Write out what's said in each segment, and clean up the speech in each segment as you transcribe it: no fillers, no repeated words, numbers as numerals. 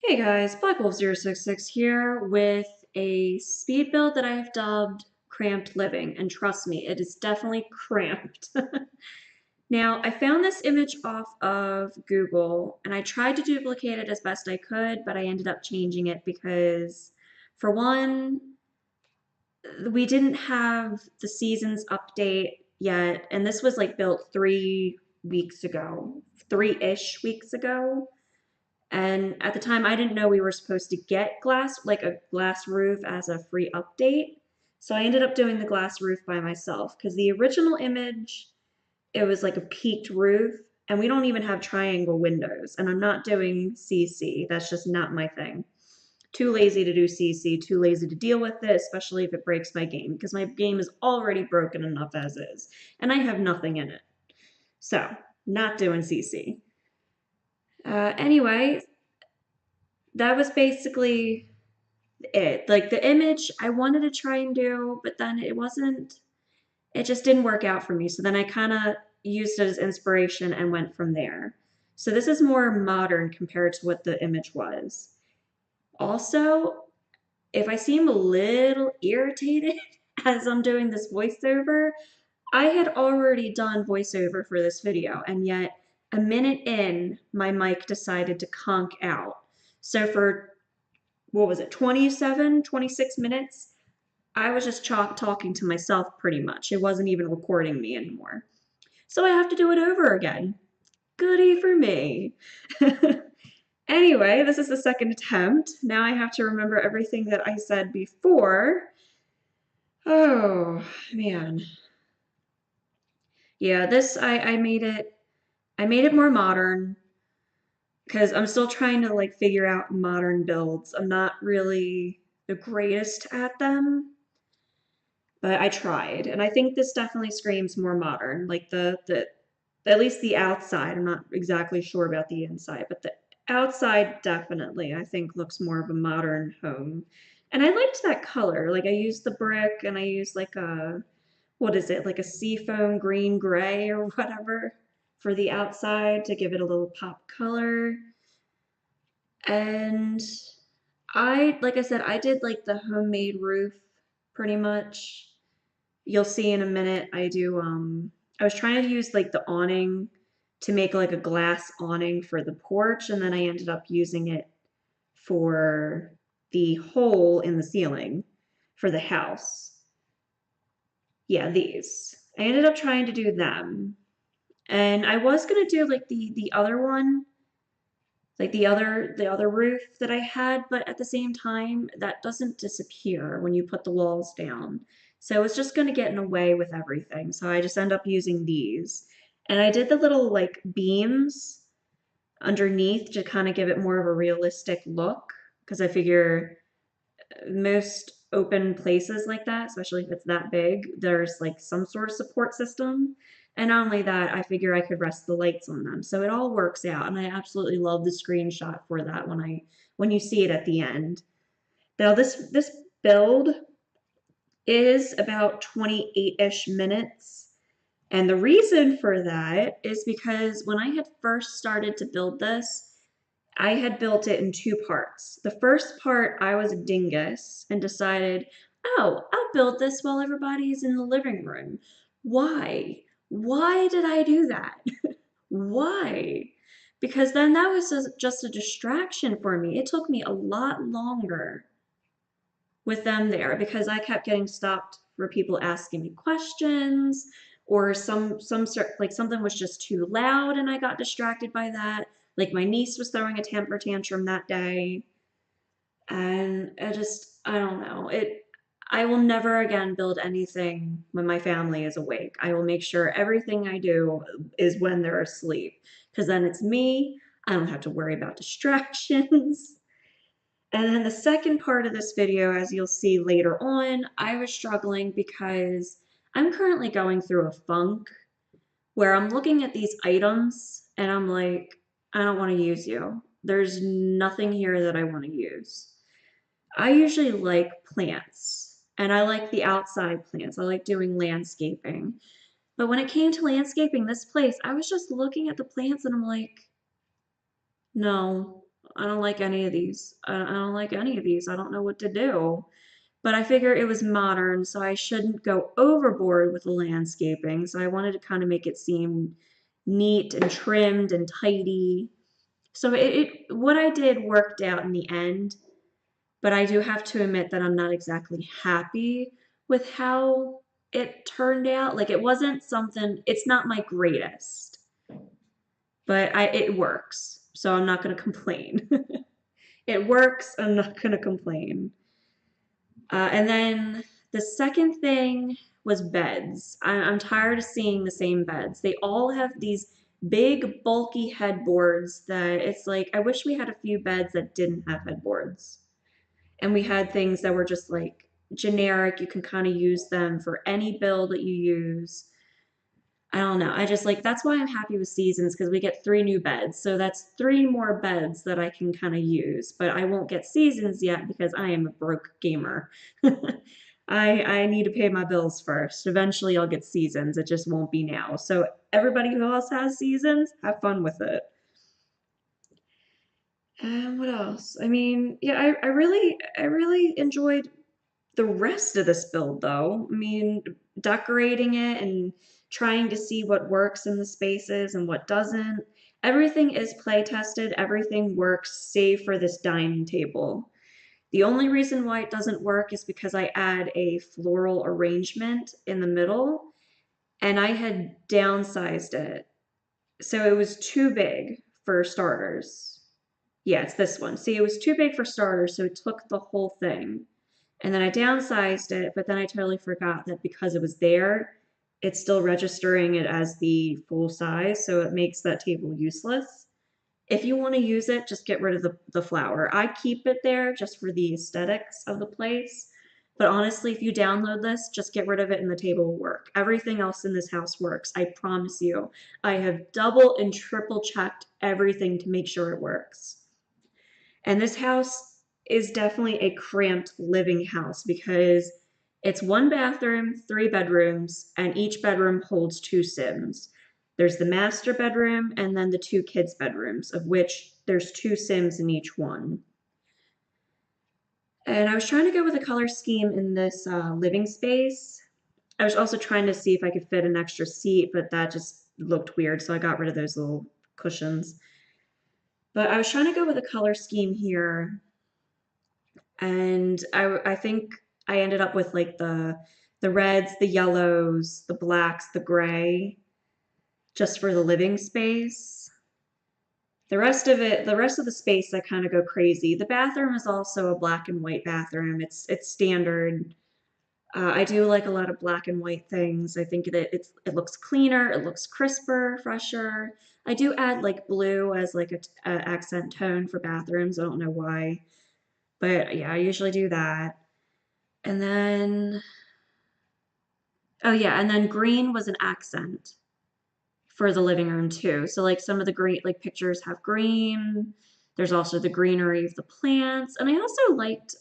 Hey guys, BlackWolf066 here with a speed build that I've dubbed Cramped Living, and trust me, it is definitely cramped. Now, I found this image off of Google, and I tried to duplicate it as best I could, but I ended up changing it because, for one, we didn't have the seasons update yet, and this was like built 3 weeks ago, 3-ish weeks ago. And at the time, I didn't know we were supposed to get glass, like a glass roof as a free update. So I ended up doing the glass roof by myself because the original image, it was like a peaked roof, and we don't even have triangle windows. And I'm not doing CC. That's just not my thing. Too lazy to do CC, too lazy to deal with it, especially if it breaks my game, because my game is already broken enough as is, and I have nothing in it. So, not doing CC. Anyway, that was basically it. Like the image I wanted to try and do, but then it just didn't work out for me. So then I kind of used it as inspiration and went from there. So this is more modern compared to what the image was. Also, if I seem a little irritated as I'm doing this voiceover, I had already done voiceover for this video, and yet a minute in, my mic decided to conk out. So for what was it, 27, 26 minutes, I was just talking to myself pretty much. It wasn't even recording me anymore. So I have to do it over again. Goody for me. Anyway, this is the second attempt. Now I have to remember everything that I said before. Oh, man. Yeah, this I made it more modern because I'm still trying to like figure out modern builds. I'm not really the greatest at them. But I tried, and I think this definitely screams more modern. Like the at least the outside. I'm not exactly sure about the inside, but the outside definitely I think looks more of a modern home. And I liked that color. Like I used the brick and I used like a what is it? Like a seafoam green gray or whatever for the outside to give it a little pop color. And like I said, I did like the homemade roof pretty much. You'll see in a minute I was trying to use like the awning to make like a glass awning for the porch, and then I ended up using it for the hole in the ceiling for the house. Yeah, these. I ended up trying to do them. And I was gonna do like the other one, like the other roof that I had, but at the same time, that doesn't disappear when you put the walls down. So it's just going to get in the way with everything. So I just end up using these. And I did the little like beams underneath to kind of give it more of a realistic look because I figure most open places like that, especially if it's that big, there's like some sort of support system. And not only that, I figure I could rest the lights on them. So it all works out. And I absolutely love the screenshot for that when you see it at the end. Now this build is about 28-ish minutes. And the reason for that is because when I had first started to build this, I had built it in two parts. The first part, I was a dingus and decided, oh, I'll build this while everybody's in the living room. Why? Why did I do that? Why? Because then that was just a distraction for me. It took me a lot longer with them there because I kept getting stopped for people asking me questions or some sort like something was just too loud and I got distracted by that. Like my niece was throwing a temper tantrum that day and I don't know. I will never again build anything when my family is awake. I will make sure everything I do is when they're asleep because then it's me. I don't have to worry about distractions. And then the second part of this video, as you'll see later on, I was struggling because I'm currently going through a funk where I'm looking at these items and I'm like, I don't want to use you. There's nothing here that I want to use. I usually like plants and I like the outside plants. I like doing landscaping. But when it came to landscaping this place, I was just looking at the plants and I'm like, no, I don't like any of these. I don't like any of these. I don't know what to do. But I figure it was modern, so I shouldn't go overboard with the landscaping. So I wanted to kind of make it seem neat and trimmed and tidy. So what I did worked out in the end, but I do have to admit that I'm not exactly happy with how it turned out. Like it wasn't something, it's not my greatest, but it works. So I'm not going to complain. It works. I'm not going to complain. And then the second thing was beds. I'm tired of seeing the same beds. They all have these big, bulky headboards that it's like, I wish we had a few beds that didn't have headboards. And we had things that were just like generic. You can kind of use them for any build that you use. I don't know. I just like that's why I'm happy with seasons because we get 3 new beds. So that's 3 more beds that I can kind of use. But I won't get seasons yet because I am a broke gamer. I need to pay my bills first. Eventually I'll get seasons. It just won't be now. So everybody who else has seasons, have fun with it. And what else? I mean, yeah, I really enjoyed the rest of this build though. I mean, decorating it and trying to see what works in the spaces and what doesn't. Everything is play tested, everything works save for this dining table. The only reason why it doesn't work is because I add a floral arrangement in the middle and I had downsized it. So it was too big for starters. Yeah, it's this one. See, it was too big for starters, so it took the whole thing. And then I downsized it, but then I totally forgot that because it was there, it's still registering it as the full size, so it makes that table useless. If you want to use it, just get rid of the flower. I keep it there just for the aesthetics of the place. But honestly, if you download this, just get rid of it and the table will work. Everything else in this house works. I promise you. I have double and triple checked everything to make sure it works. And this house is definitely a cramped living house because it's 1 bathroom, 3 bedrooms, and each bedroom holds 2 Sims. There's the master bedroom and then the 2 kids' bedrooms, of which there's 2 Sims in each one. And I was trying to go with a color scheme in this living space. I was also trying to see if I could fit an extra seat, but that just looked weird, so I got rid of those little cushions. But I was trying to go with a color scheme here and I think I ended up with like the reds, the yellows, the blacks, the gray, just for the living space. The rest of the space, I kind of go crazy. The bathroom is also a black and white bathroom. It's standard. I do like a lot of black and white things. I think that it looks cleaner, it looks crisper, fresher. I do add like blue as like a accent tone for bathrooms. I don't know why, but yeah, I usually do that. And then, oh yeah, and then green was an accent for the living room too. So like some of the green, like pictures have green. There's also the greenery of the plants. And I also liked,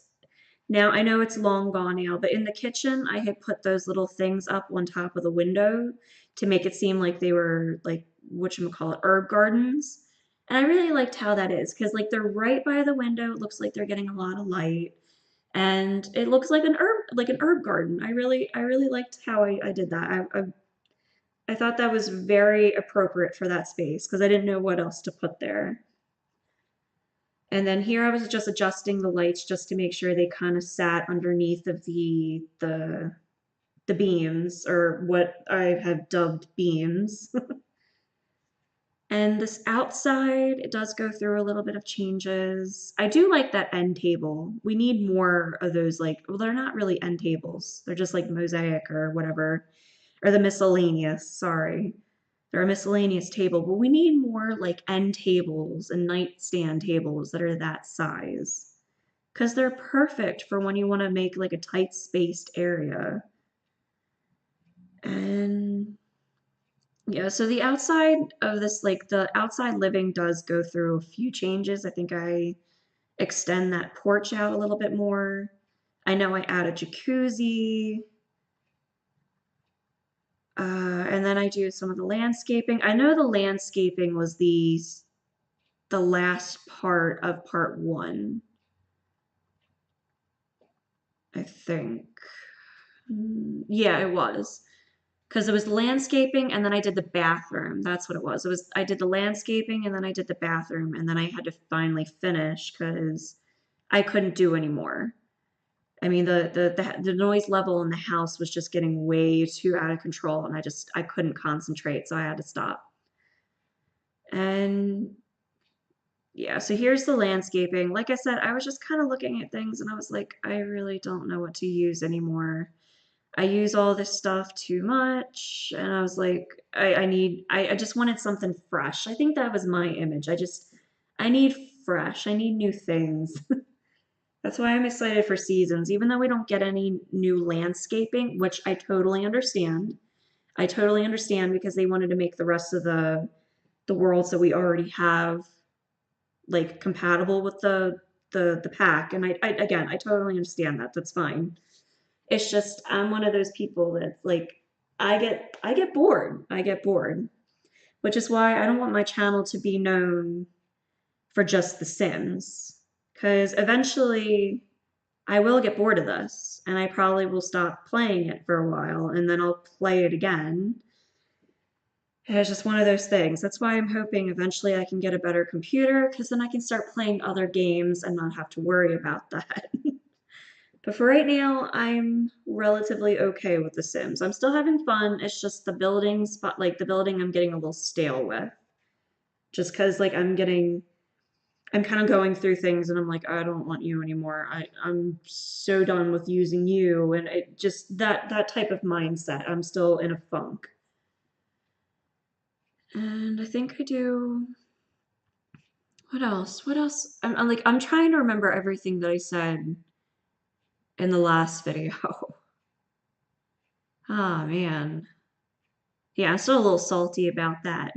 now I know it's long gone now, but in the kitchen, I had put those little things up on top of the window to make it seem like they were like, whatchamacallit, herb gardens. And I really liked how that is because like they're right by the window. It looks like they're getting a lot of light and it looks like an herb garden. I really liked how I did that. I thought that was very appropriate for that space because I didn't know what else to put there. And then here I was just adjusting the lights just to make sure they kind of sat underneath of the beams or what I have dubbed beams. And this outside, it does go through a little bit of changes. I do like that end table. We need more of those, like, well, they're not really end tables. They're just like mosaic or whatever, or the miscellaneous, sorry. They're a miscellaneous table, but we need more like end tables and nightstand tables that are that size. Because they're perfect for when you want to make like a tight spaced area. And yeah, so the outside of this, like the outside living does go through a few changes. I think I extend that porch out a little bit more. I know I add a jacuzzi, and then I do some of the landscaping. I know the landscaping was the the last part of part one, I think. Yeah, it was. Because it was landscaping and then I did the bathroom. That's what it was. It was I did the landscaping and then I did the bathroom and then I had to finally finish because I couldn't do anymore. I mean the noise level in the house was just getting way too out of control and I couldn't concentrate, so I had to stop. And yeah, so here's the landscaping. Like I said, I was just kind of looking at things and I was like, I really don't know what to use anymore. I use all this stuff too much. And I was like, I just wanted something fresh. I think that was my image. I need fresh. I need new things. That's why I'm excited for seasons, even though we don't get any new landscaping, which I totally understand. I totally understand because they wanted to make the rest of the worlds that we already have like compatible with the pack. And again, I totally understand that. That's fine. It's just I'm one of those people that like I get bored. I get bored, which is why I don't want my channel to be known for just The Sims, because eventually I will get bored of this, and I probably will stop playing it for a while, and then I'll play it again. And it's just one of those things. That's why I'm hoping eventually I can get a better computer, because then I can start playing other games and not have to worry about that. But for right now, I'm relatively okay with The Sims. I'm still having fun. It's just the building spot, like the building I'm getting a little stale with. Just because like I'm kind of going through things and I'm like, I don't want you anymore. I'm so done with using you. And it just, that type of mindset, I'm still in a funk. And I think I do, what else? What else? I'm like, I'm trying to remember everything that I said in the last video. Ah, man. Yeah, I'm still a little salty about that.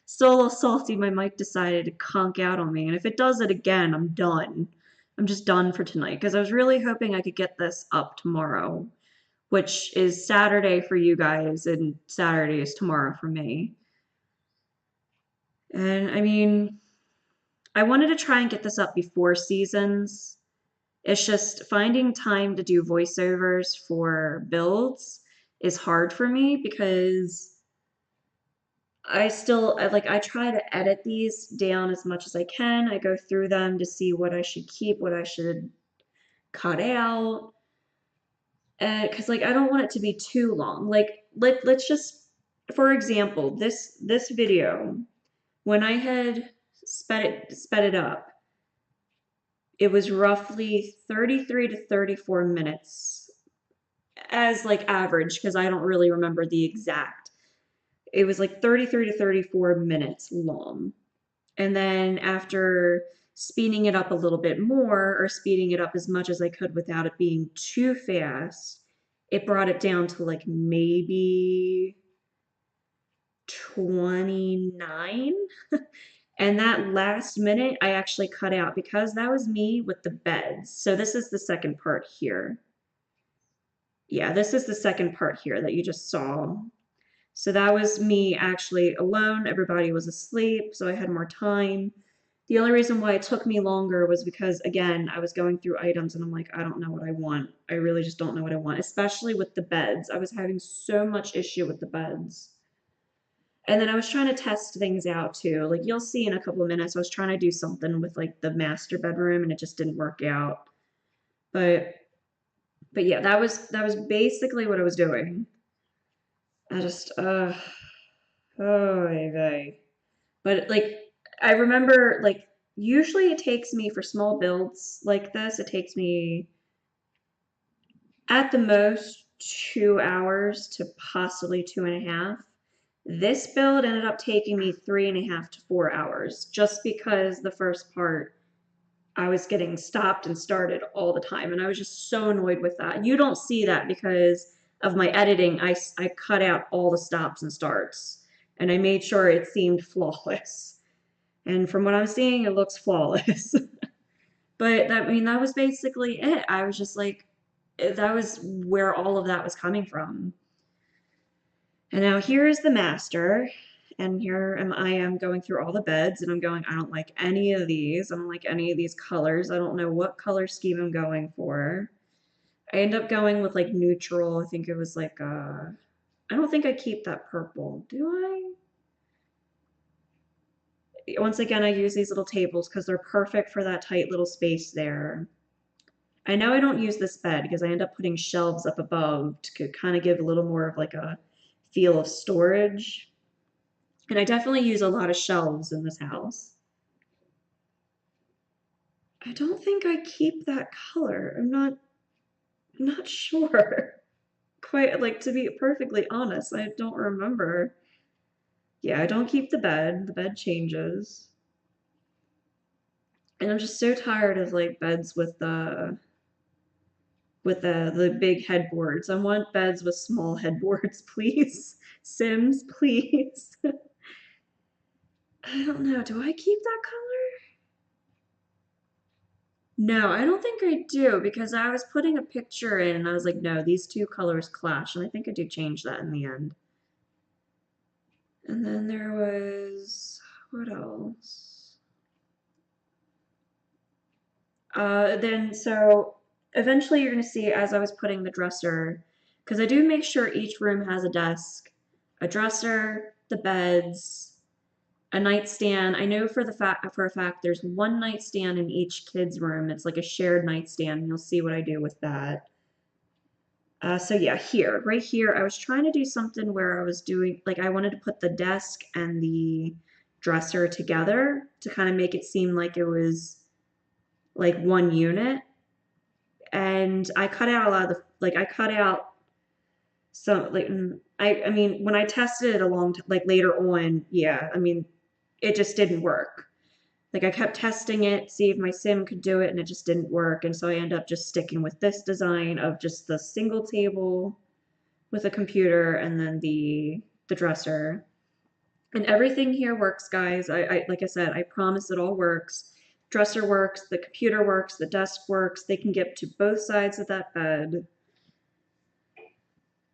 Still a little salty my mic decided to conk out on me, and if it does it again, I'm done. I'm just done for tonight, because I was really hoping I could get this up tomorrow, which is Saturday for you guys, and Saturday is tomorrow for me. And I mean, I wanted to try and get this up before seasons. It's just finding time to do voiceovers for builds is hard for me because I try to edit these down as much as I can. I go through them to see what I should keep, what I should cut out. Because like I don't want it to be too long. Like let's just for example, this video, when I had sped it up, it was roughly 33 to 34 minutes as like average because I don't really remember the exact. It was like 33 to 34 minutes long. And then after speeding it up a little bit more, or speeding it up as much as I could without it being too fast, it brought it down to like maybe 29. And that last minute I actually cut out because that was me with the beds. So this is the second part here. Yeah, this is the second part here that you just saw. So that was me actually alone. Everybody was asleep, so I had more time. The only reason why it took me longer was because, again, I was going through items and I'm like, I don't know what I want. I really just don't know what I want, especially with the beds. I was having so much issue with the beds. And then I was trying to test things out too. Like you'll see in a couple of minutes, I was trying to do something with like the master bedroom and it just didn't work out. But yeah, that was basically what I was doing. I just oh vey. But like I remember like usually it takes me for small builds like this, it takes me at the most 2 hours to possibly 2.5. This build ended up taking me 3.5 to 4 hours just because the first part I was getting stopped and started all the time. And I was just so annoyed with that. You don't see that because of my editing. I cut out all the stops and starts and I made sure it seemed flawless. And from what I'm seeing, it looks flawless. But that, I mean, that was basically it. I was just like, that was where all of that was coming from. And now here is the master. And here I am going through all the beds and I'm going, I don't like any of these. I don't like any of these colors. I don't know what color scheme I'm going for. I end up going with like neutral. I think it was like I don't think I keep that purple. Do I? Once again, I use these little tables because they're perfect for that tight little space there. I know I don't use this bed because I end up putting shelves up above to kind of give a little more of like a feel of storage. And I definitely use a lot of shelves in this house. I don't think I keep that color. I'm not sure. Quite like to be perfectly honest, I don't remember. Yeah, I don't keep the bed. The bed changes. And I'm just so tired of like beds with the big headboards. I want beds with small headboards, please. Sims, please. I don't know. Do I keep that color? No, I don't think I do because I was putting a picture in and I was like, no, these two colors clash. And I think I do change that in the end. And then there was, what else? Then so eventually you're gonna see as I was putting the dresser, because I do make sure each room has a desk, a dresser, the beds, a nightstand. I know for a fact there's one nightstand in each kid's room. It's like a shared nightstand. You'll see what I do with that. So yeah, right here, I was trying to do something where I was doing like I wanted to put the desk and the dresser together to kind of make it seem like it was like one unit. And I cut out a lot of the like I cut out some like I mean when I tested it like later on, yeah, I mean it just didn't work. Like I kept testing it, see if my sim could do it, and it just didn't work. And so I ended up just sticking with this design of just the single table with a computer and then the dresser. And everything here works, guys. I like I said, I promise it all works. Dresser works, the computer works, the desk works. They can get to both sides of that bed.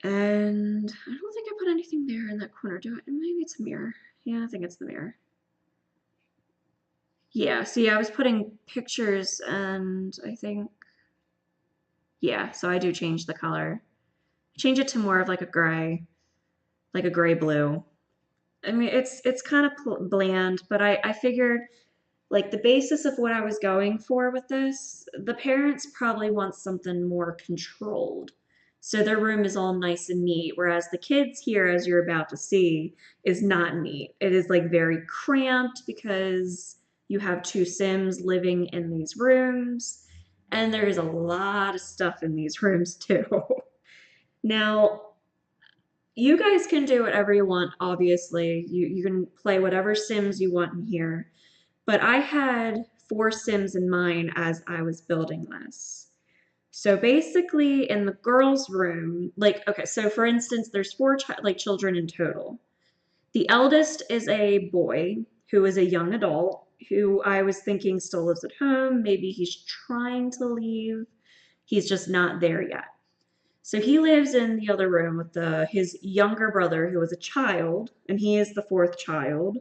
And I don't think I put anything there in that corner, do I? Maybe it's a mirror. Yeah, I think it's the mirror. Yeah, see, I was putting pictures and I think, yeah, so I do change the color. Change it to more of like a gray blue. I mean, it's kind of bland, but I figured like the basis of what I was going for with this, the parents probably want something more controlled. So their room is all nice and neat, whereas the kids here, as you're about to see, is not neat. It is like very cramped because you have two Sims living in these rooms, and there is a lot of stuff in these rooms too. Now, you guys can do whatever you want, obviously. You can play whatever Sims you want in here. But I had four Sims in mind as I was building this. So basically, in the girls' room, like, okay, so for instance, there's four like children in total. The eldest is a boy who is a young adult who I was thinking still lives at home. Maybe he's trying to leave. He's just not there yet. So he lives in the other room with his younger brother who is a child, and he is the fourth child.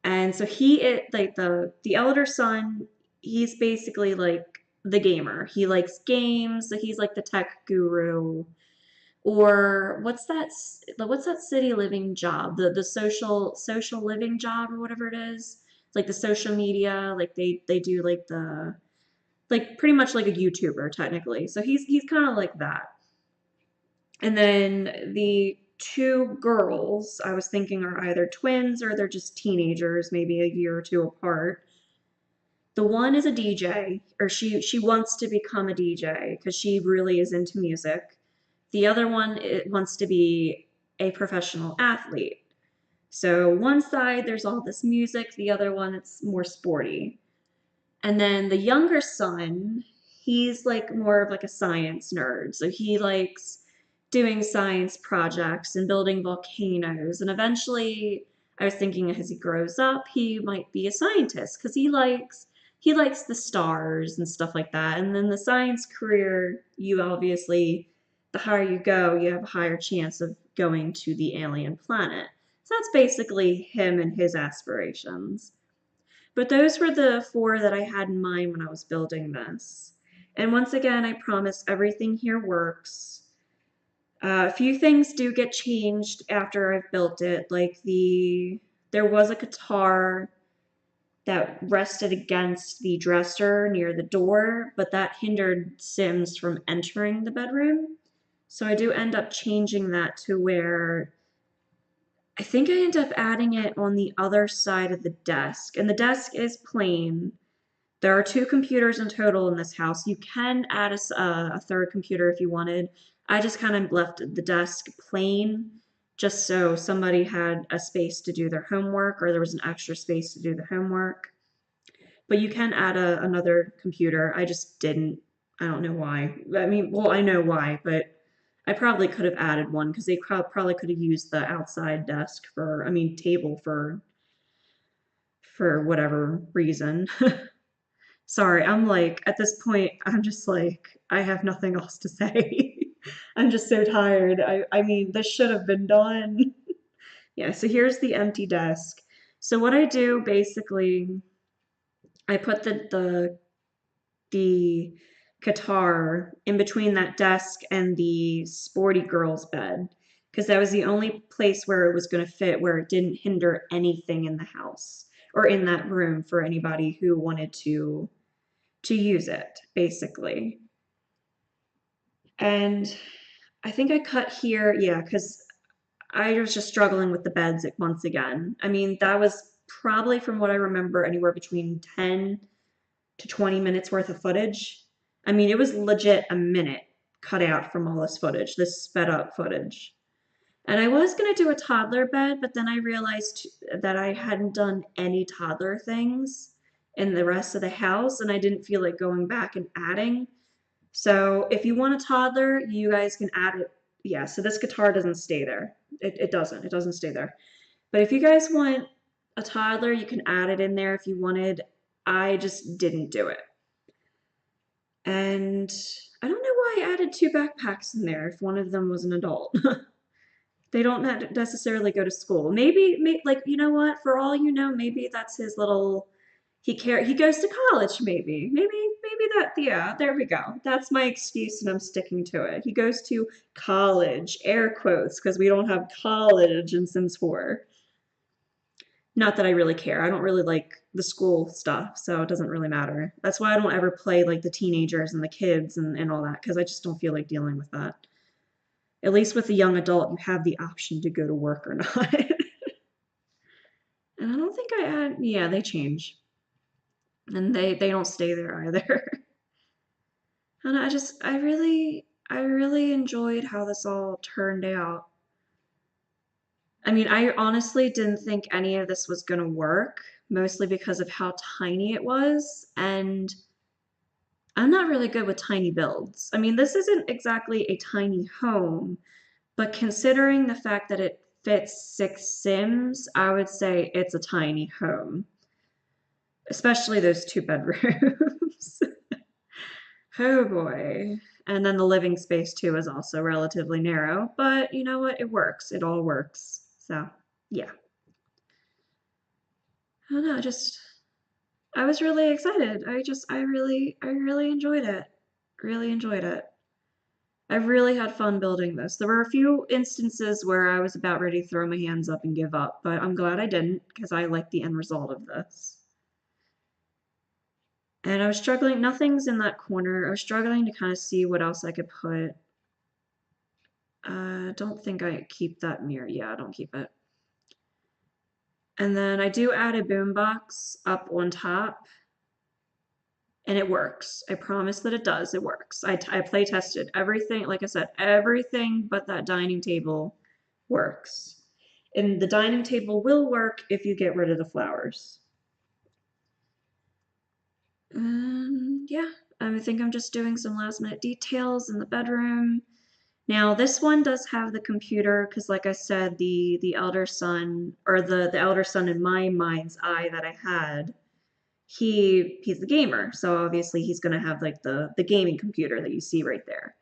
And so he is like the elder son, he's basically like the gamer. He likes games, so he's like the tech guru. Or what's that city living job? The social living job or whatever it is. Like the social media, like they do like the like pretty much like a YouTuber technically. So he's kind of like that. And then the two girls, I was thinking are either twins or they're just teenagers, maybe a year or two apart. The one is a DJ, or she wants to become a DJ because she really is into music. The other one wants to be a professional athlete. So one side there's all this music, the other one it's more sporty. And then the younger son, he's like more of like a science nerd. So he likes doing science projects and building volcanoes. And eventually, I was thinking as he grows up, he might be a scientist because he likes the stars and stuff like that. And then the science career, you obviously, the higher you go, you have a higher chance of going to the alien planet. So So that's basically him and his aspirations. But those were the four that I had in mind when I was building this. And once again, I promise everything here works. A few things do get changed after I've built it, like there was a guitar that rested against the dresser near the door, but that hindered Sims from entering the bedroom. So I do end up changing that to where I think I end up adding it on the other side of the desk. And the desk is plain. There are two computers in total in this house. You can add a third computer if you wanted. I just kind of left the desk plain just so somebody had a space to do their homework or there was an extra space to do the homework. But you can add another computer. I just didn't. I don't know why. I mean, well, I know why, but I probably could have added one because they probably could have used the outside desk for, I mean, table for whatever reason. Sorry, I'm like, at this point, I'm just like, I have nothing else to say. I'm just so tired. I mean, this should have been done. Yeah, so here's the empty desk. So what I do basically, I put the guitar in between that desk and the sporty girl's bed because that was the only place where it was going to fit where it didn't hinder anything in the house or in that room for anybody who wanted to use it basically. And I think I cut here, yeah, because I was just struggling with the beds once again. I mean, that was probably from what I remember anywhere between 10 to 20 minutes worth of footage. I mean, it was legit a minute cut out from all this footage, this sped up footage. And I was going to do a toddler bed, but then I realized that I hadn't done any toddler things in the rest of the house, and I didn't feel like going back and adding. So if you want a toddler, you guys can add it. Yeah, so this guitar doesn't stay there. It doesn't. It doesn't stay there. But if you guys want a toddler, you can add it in there if you wanted. I just didn't do it. And I don't know why I added two backpacks in there if one of them was an adult. They don't necessarily go to school. Like, you know what? For all you know, maybe that's his little. He goes to college. Maybe that. Yeah, there we go. That's my excuse, and I'm sticking to it. He goes to college, air quotes, because we don't have college in Sims 4. Not that I really care. I don't really like the school stuff, so it doesn't really matter. That's why I don't ever play like the teenagers and the kids and all that, because I just don't feel like dealing with that. At least with a young adult, you have the option to go to work or not. And I don't think I add, yeah, they change. And they don't stay there either. And I really enjoyed how this all turned out. I mean, I honestly didn't think any of this was gonna work, mostly because of how tiny it was, and I'm not really good with tiny builds. I mean, this isn't exactly a tiny home, but considering the fact that it fits 6 Sims, I would say it's a tiny home, especially those 2 bedrooms. Oh boy. And then the living space too is also relatively narrow, but you know what? It works. It all works. So, yeah. I don't know, I was really excited. I really enjoyed it. Really enjoyed it. I really had fun building this. There were a few instances where I was about ready to throw my hands up and give up, but I'm glad I didn't because I like the end result of this. And I was struggling, nothing's in that corner. I was struggling to kind of see what else I could put. Don't think I keep that mirror. Yeah, I don't keep it. And then I do add a boombox up on top, and it works. I promise that it does. It works. I play tested everything. Like I said, everything but that dining table works. And the dining table will work if you get rid of the flowers. Yeah, I think I'm just doing some last minute details in the bedroom. Now this one does have the computer because like I said, the elder son or the elder son in my mind's eye that I had, he's the gamer. So obviously he's gonna have like the gaming computer that you see right there.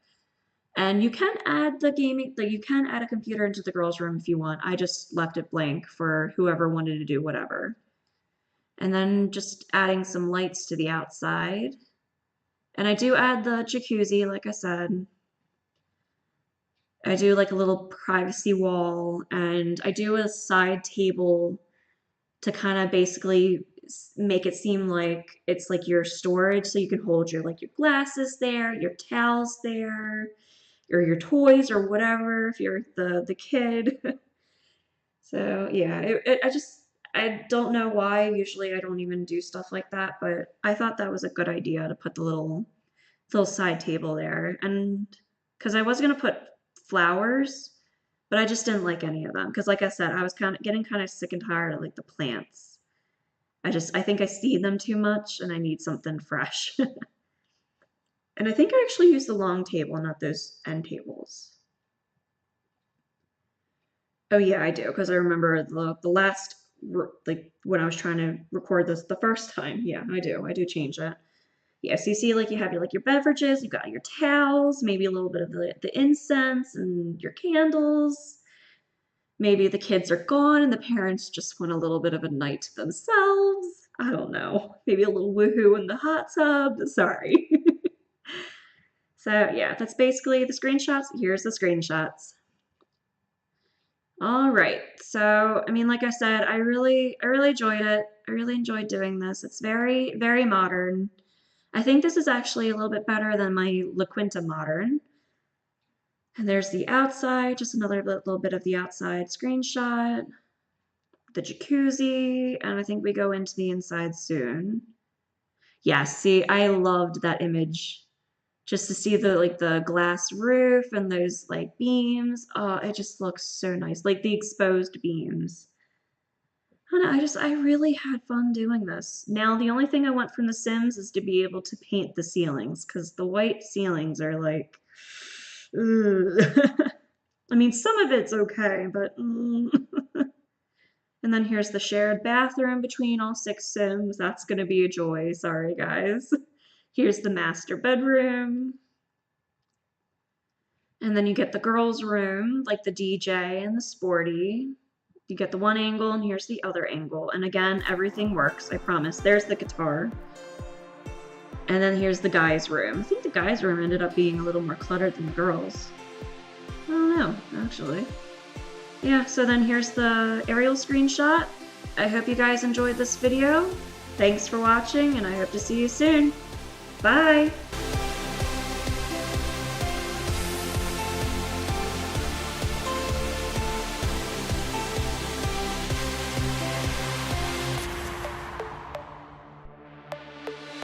And you can add the gaming, like you can add a computer into the girls' room if you want. I just left it blank for whoever wanted to do whatever. And then just adding some lights to the outside. And I do add the jacuzzi, like I said. I do like a little privacy wall, and I do a side table to kind of basically make it seem like it's like your storage, so you can hold your like your glasses there, your towels there, or your toys or whatever if you're the kid. So yeah, I don't know why. Usually I don't even do stuff like that, but I thought that was a good idea to put the little side table there. And because I was gonna put flowers, but I just didn't like any of them. Because like I said, I was kind of getting kind of sick and tired of like the plants. I think I see them too much and I need something fresh. And I think I actually used the long table, not those end tables. Oh yeah, I do, because I remember the last like when I was trying to record this the first time. Yeah, I do. I do change it. Yeah, so you see like you have your beverages, you've got your towels, maybe a little bit of the incense and your candles. Maybe the kids are gone and the parents just want a little bit of a night to themselves. I don't know. Maybe a little woohoo in the hot tub. Sorry. So yeah, that's basically the screenshots. Here's the screenshots. All right. So, I mean, like I said, I really enjoyed it. I really enjoyed doing this. It's very, very modern. I think this is actually a little bit better than my La Quinta Modern. And there's the outside, just another little bit of the outside screenshot, the jacuzzi, and I think we go into the inside soon. Yeah, see, I loved that image. Just to see the like the glass roof and those like beams. Oh, it just looks so nice. Like the exposed beams. I don't know, I really had fun doing this. Now the only thing I want from The Sims is to be able to paint the ceilings, because the white ceilings are like ugh. I mean, some of it's okay, but and then here's the shared bathroom between all 6 Sims. That's gonna be a joy. Sorry, guys. Here's the master bedroom. And then you get the girls' room, like the DJ and the sporty. You get the one angle, and here's the other angle. And again, everything works, I promise. There's the guitar. And then here's the guys' room. I think the guys' room ended up being a little more cluttered than the girls'. I don't know, actually. Yeah, so then here's the aerial screenshot. I hope you guys enjoyed this video. Thanks for watching, and I hope to see you soon. Bye!